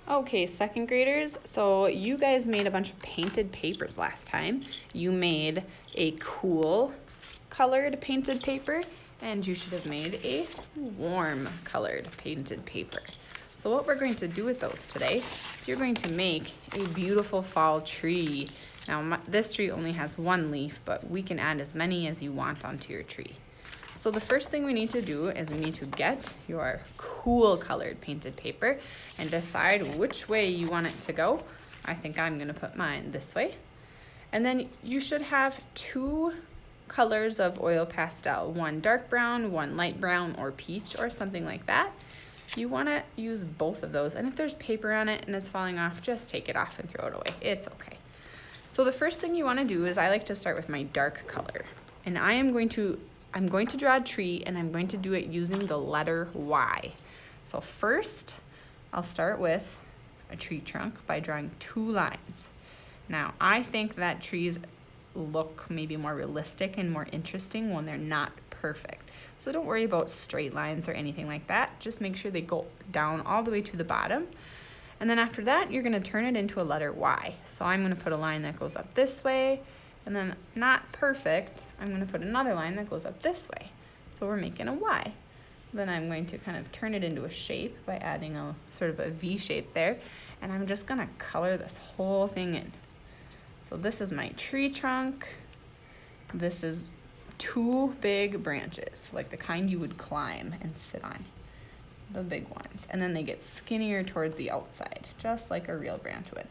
Okay, second graders, so you guys made a bunch of painted papers last time. You made a cool colored painted paper, and you should have made a warm colored painted paper. So what we're going to do with those today is you're going to make a beautiful fall tree. Now this tree only has one leaf, but we can add as many as you want onto your tree. So the first thing we need to do is we need to get your cool colored painted paper and decide which way you want it to go. I think I'm gonna put mine this way. And then you should have two colors of oil pastel, one dark brown, one light brown or peach or something like that. You wanna use both of those. And if there's paper on it and it's falling off, just take it off and throw it away. It's okay. So the first thing you wanna do is I like to start with my dark color. And I'm going to draw a tree and I'm going to do it using the letter Y. So first, I'll start with a tree trunk by drawing two lines. Now, I think that trees look maybe more realistic and more interesting when they're not perfect. So don't worry about straight lines or anything like that. Just make sure they go down all the way to the bottom. And then after that, you're gonna turn it into a letter Y. So I'm gonna put a line that goes up this way, and then not perfect, I'm gonna put another line that goes up this way. So we're making a Y. Then I'm going to kind of turn it into a shape by adding a sort of a V shape there. And I'm just gonna color this whole thing in. So this is my tree trunk. This is two big branches, like the kind you would climb and sit on, the big ones. And then they get skinnier towards the outside, just like a real branch would.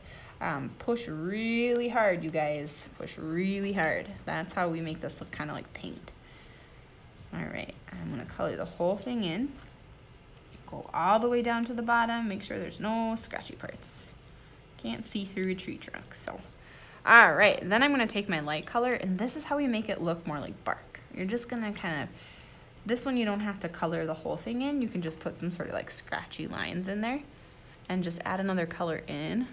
Push really hard, you guys. Push really hard. That's how we make this look kind of like paint. All right, I'm gonna color the whole thing in. Go all the way down to the bottom. Make sure there's no scratchy parts. Can't see through a tree trunk, so. All right, then I'm gonna take my light color, and this is how we make it look more like bark. You're just gonna kind of, this one you don't have to color the whole thing in. You can just put some sort of like scratchy lines in there and just add another color in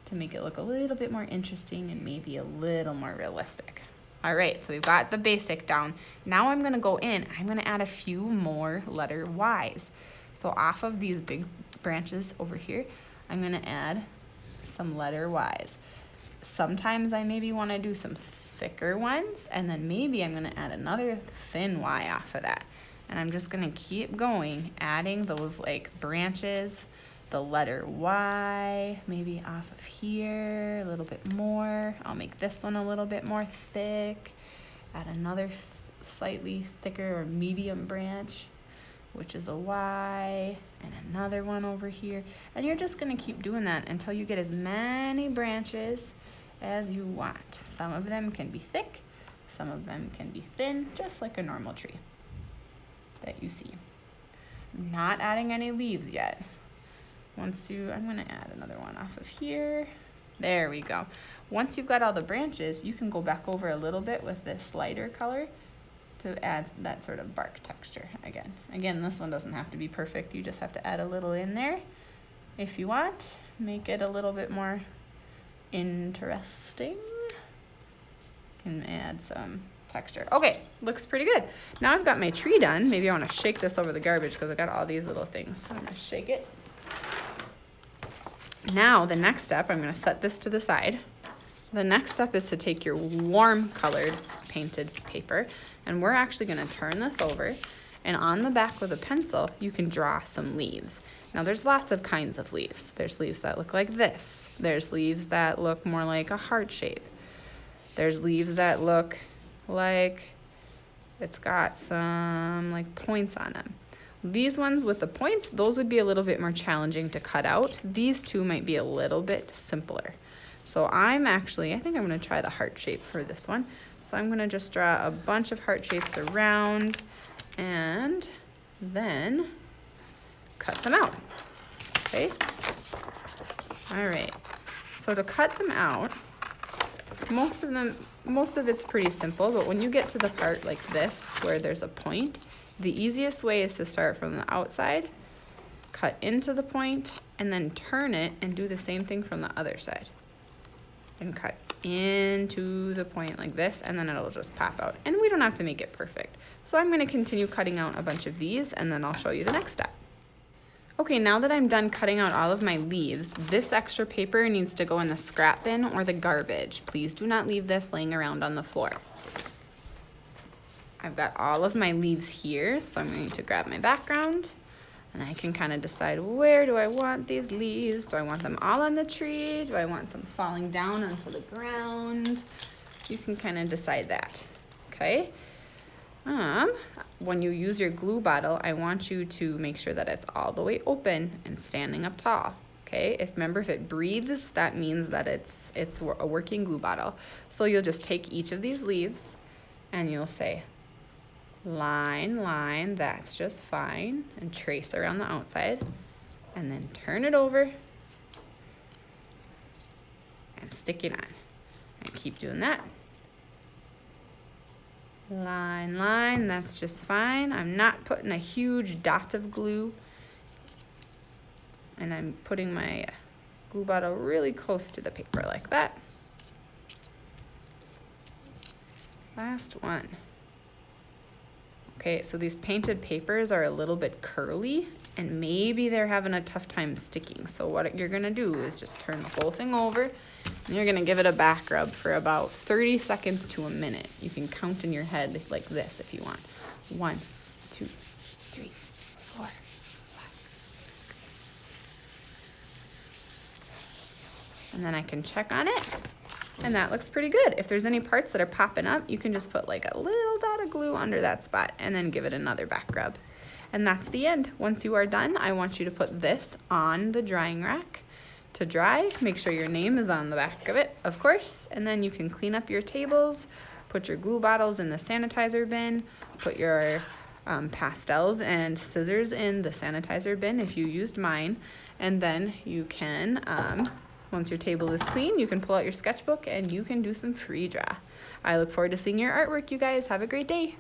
to make it look a little bit more interesting and maybe a little more realistic. All right, so we've got the basic down. Now I'm gonna go in, I'm gonna add a few more letter Ys. So off of these big branches over here, I'm gonna add some letter Ys. Sometimes I maybe wanna do some thicker ones, and then maybe I'm gonna add another thin Y off of that. And I'm just gonna keep going, adding those like branches, the letter Y, maybe off of here, a little bit more. I'll make this one a little bit more thick. Add another slightly thicker or medium branch, which is a Y, and another one over here. And you're just gonna keep doing that until you get as many branches as you want. Some of them can be thick, some of them can be thin, just like a normal tree that you see. I'm not adding any leaves yet. I'm gonna add another one off of here. There we go. Once you've got all the branches, you can go back over a little bit with this lighter color to add that sort of bark texture again. Again, this one doesn't have to be perfect. You just have to add a little in there if you want. Make it a little bit more interesting. Can add some texture. Okay, looks pretty good. Now I've got my tree done. Maybe I want to shake this over the garbage because I got all these little things. So I'm gonna shake it. Now the next step, I'm gonna set this to the side. The next step is to take your warm colored painted paper, and we're actually gonna turn this over, and on the back with a pencil, you can draw some leaves. Now there's lots of kinds of leaves. There's leaves that look like this. There's leaves that look more like a heart shape. There's leaves that look like it's got some like points on them. These ones with the points, those would be a little bit more challenging to cut out. These two might be a little bit simpler. So I think I'm gonna try the heart shape for this one. So I'm gonna just draw a bunch of heart shapes around and then cut them out, okay? All right, so to cut them out, most of it's pretty simple, but when you get to the part like this, where there's a point, the easiest way is to start from the outside, cut into the point, and then turn it and do the same thing from the other side. And cut into the point like this, and then it'll just pop out. And we don't have to make it perfect. So I'm gonna continue cutting out a bunch of these, and then I'll show you the next step. Okay, now that I'm done cutting out all of my leaves, this extra paper needs to go in the scrap bin or the garbage. Please do not leave this laying around on the floor. I've got all of my leaves here, so I'm going to grab my background and I can kind of decide, where do I want these leaves? Do I want them all on the tree? Do I want some falling down onto the ground? You can kind of decide that, okay? When you use your glue bottle, I want you to make sure that it's all the way open and standing up tall, okay? Remember, if it breathes, that means that it's a working glue bottle. So you'll just take each of these leaves and you'll say, line, line, that's just fine, and trace around the outside, and then turn it over and stick it on, and keep doing that. Line, line, that's just fine. I'm not putting a huge dot of glue, and I'm putting my glue bottle really close to the paper like that. Last one. Okay, so these painted papers are a little bit curly and maybe they're having a tough time sticking. So what you're gonna do is just turn the whole thing over and you're gonna give it a back rub for about 30 seconds to a minute. You can count in your head like this if you want. 1, 2, 3, 4, 5. And then I can check on it. And that looks pretty good. If there's any parts that are popping up, you can just put like a little dot of glue under that spot and then give it another back rub. And that's the end. Once you are done, I want you to put this on the drying rack to dry. Make sure your name is on the back of it, of course. And then you can clean up your tables, put your glue bottles in the sanitizer bin, put your pastels and scissors in the sanitizer bin if you used mine. And then you can, once your table is clean, you can pull out your sketchbook and you can do some free draw. I look forward to seeing your artwork, you guys. Have a great day.